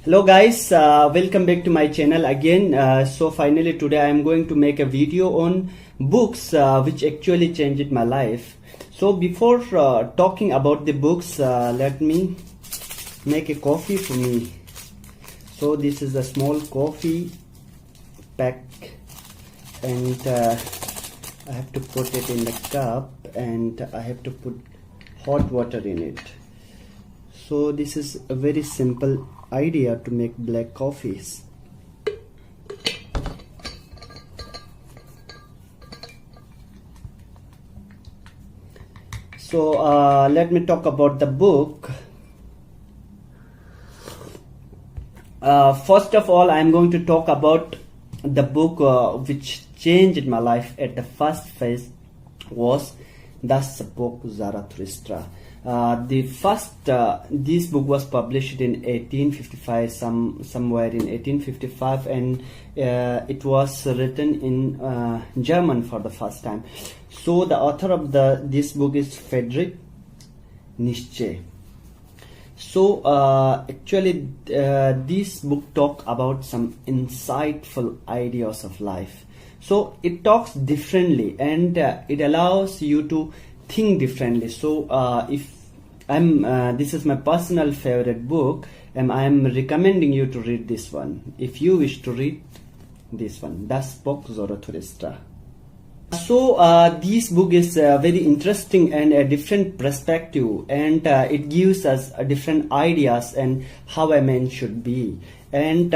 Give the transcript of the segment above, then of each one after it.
Hello guys, welcome back to my channel again. So finally today I am going to make a video on books which actually changed my life. So before talking about the books, let me make a coffee for me. So this is a small coffee pack, and I have to put it in the cup, and I have to put hot water in it. So this is a very simple idea to make black coffees. So let me talk about the book. First of all, I am going to talk about the book which changed my life at the first phase was Thus Spoke Zarathustra. This book was published in 1855, somewhere in 1855, and it was written in German for the first time. So the author of this book is Friedrich Nietzsche. So actually this book talk about some insightful ideas of life. So it talks differently, and it allows you to think differently. So if this is my personal favorite book, and I am recommending you to read this one if you wish to read this one, Thus Spoke Zarathustra. So this book is very interesting and a different perspective, and it gives us different ideas and how a man should be. And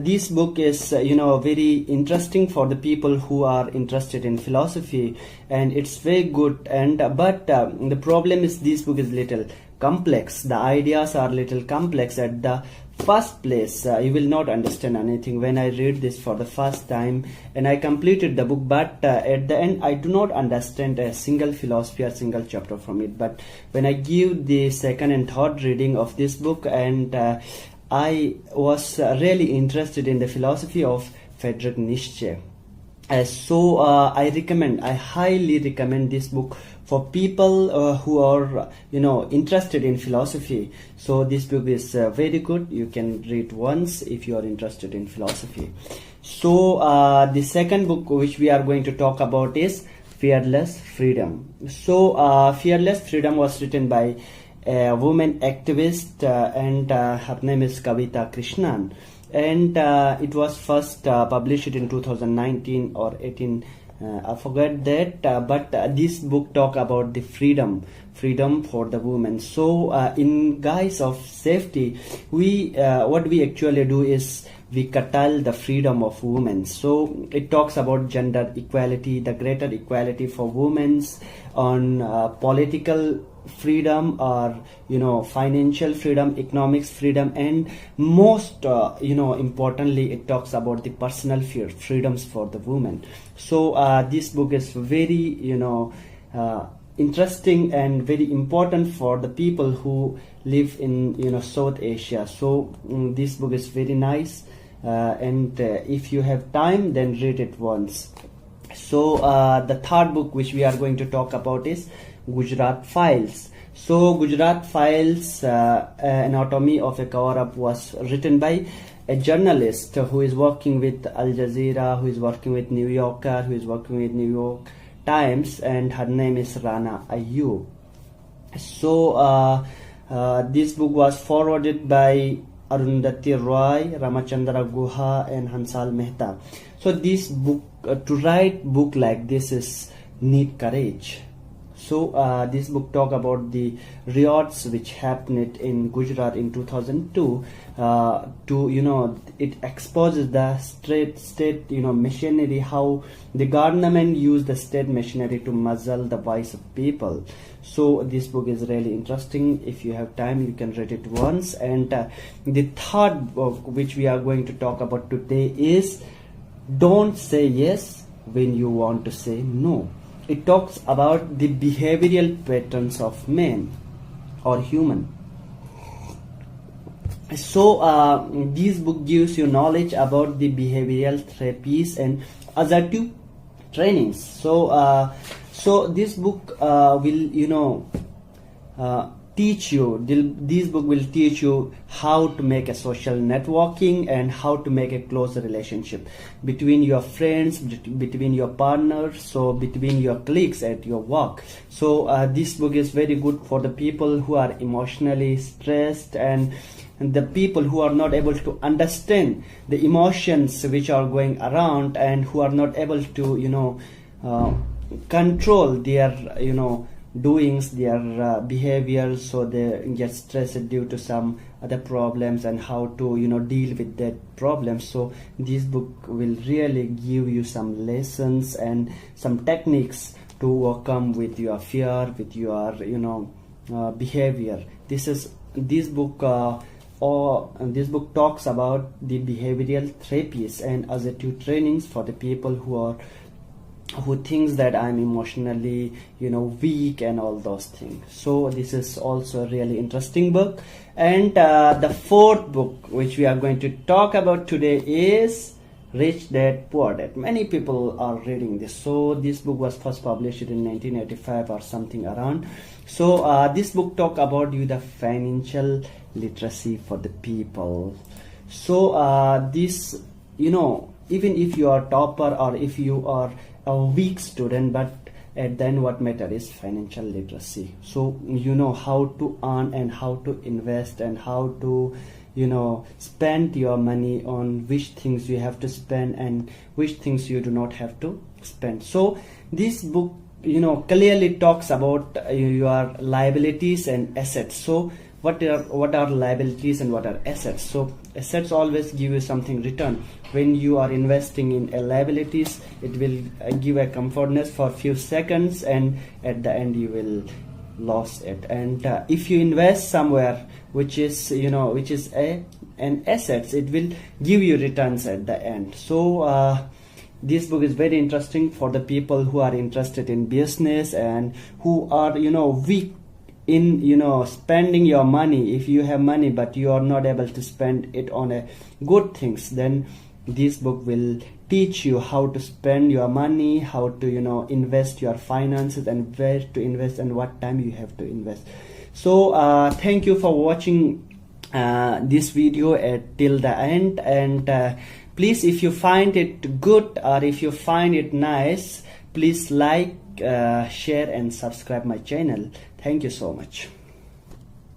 this book is very interesting for the people who are interested in philosophy, and it's very good. And but the problem is this book is little complex. The ideas are little complex. At the first place, you will not understand anything when I read this for the first time, and I completed the book, but at the end I do not understand a single philosophy or single chapter from it. But when I give the second and third reading of this book, and I was really interested in the philosophy of Friedrich Nietzsche. So I highly recommend this book for people who are interested in philosophy. So this book is very good. You can read once if you are interested in philosophy. So the second book which we are going to talk about is Fearless Freedom. So Fearless Freedom was written by a woman activist, and her name is Kavita Krishnan, and it was first published in 2019 or 18, I forget that, but this book talk about the freedom for the women. So in guise of safety, what we actually do is we curtail the freedom of women. So it talks about gender equality, the greater equality for women on political freedom, or financial freedom, economics freedom, and most importantly, it talks about the personal freedoms for the women. So this book is very interesting and very important for the people who live in South Asia. So this book is very nice, and if you have time, then read it once. So the third book which we are going to talk about is Gujarat Files. So Gujarat Files, Anatomy of a Cover-Up, was written by a journalist who is working with Al Jazeera, who is working with New Yorker, who is working with New York Times, and her name is Rana Ayub. So this book was forwarded by Arundhati Roy, Ramachandra Guha, and Hansal Mehta. So this book, to write book like this is need courage. So this book talk about the riots which happened in Gujarat in 2002. It exposes the state machinery, how the government used the state machinery to muzzle the voice of people. So this book is really interesting. If you have time, you can read it once. And the third book which we are going to talk about today is Don't Say Yes When You Want to Say No. It talks about the behavioral patterns of men or human. So this book gives you knowledge about the behavioral therapies and assertive trainings. So this book will teach you, this book will teach you how to make a social networking and how to make a close relationship between your friends, between your partners, so between your colleagues at your work. So this book is very good for the people who are emotionally stressed and the people who are not able to understand the emotions which are going around and who are not able to control their doings, their behaviors, so they get stressed due to some other problems and how to deal with that problem. So this book will really give you some lessons and some techniques to overcome with your fear, with your behavior. This book talks about the behavioral therapies and assertive trainings for the people who thinks that I'm emotionally weak and all those things. So this is also a really interesting book. And the fourth book which we are going to talk about today is Rich Dad Poor Dad. Many people are reading this. So this book was first published in 1985 or something around. So this book talk about the financial literacy for the people. So this even if you are topper or if you are a weak student, but then what matter is financial literacy. So you know how to earn and how to invest and how to spend your money on which things you have to spend and which things you do not have to spend. So this book clearly talks about your liabilities and assets. So what are liabilities and what are assets? So assets always give you something return. When you are investing in liabilities, it will give a comfortness for a few seconds and at the end you will lose it. And if you invest somewhere which is an assets, it will give you returns at the end. So this book is very interesting for the people who are interested in business and who are weak in spending your money. If you have money but you are not able to spend it on good things, then this book will teach you how to spend your money, how to invest your finances and where to invest and what time you have to invest. So thank you for watching this video till the end, and please, if you find it good or if you find it nice, please like, share and subscribe my channel. Thank you so much.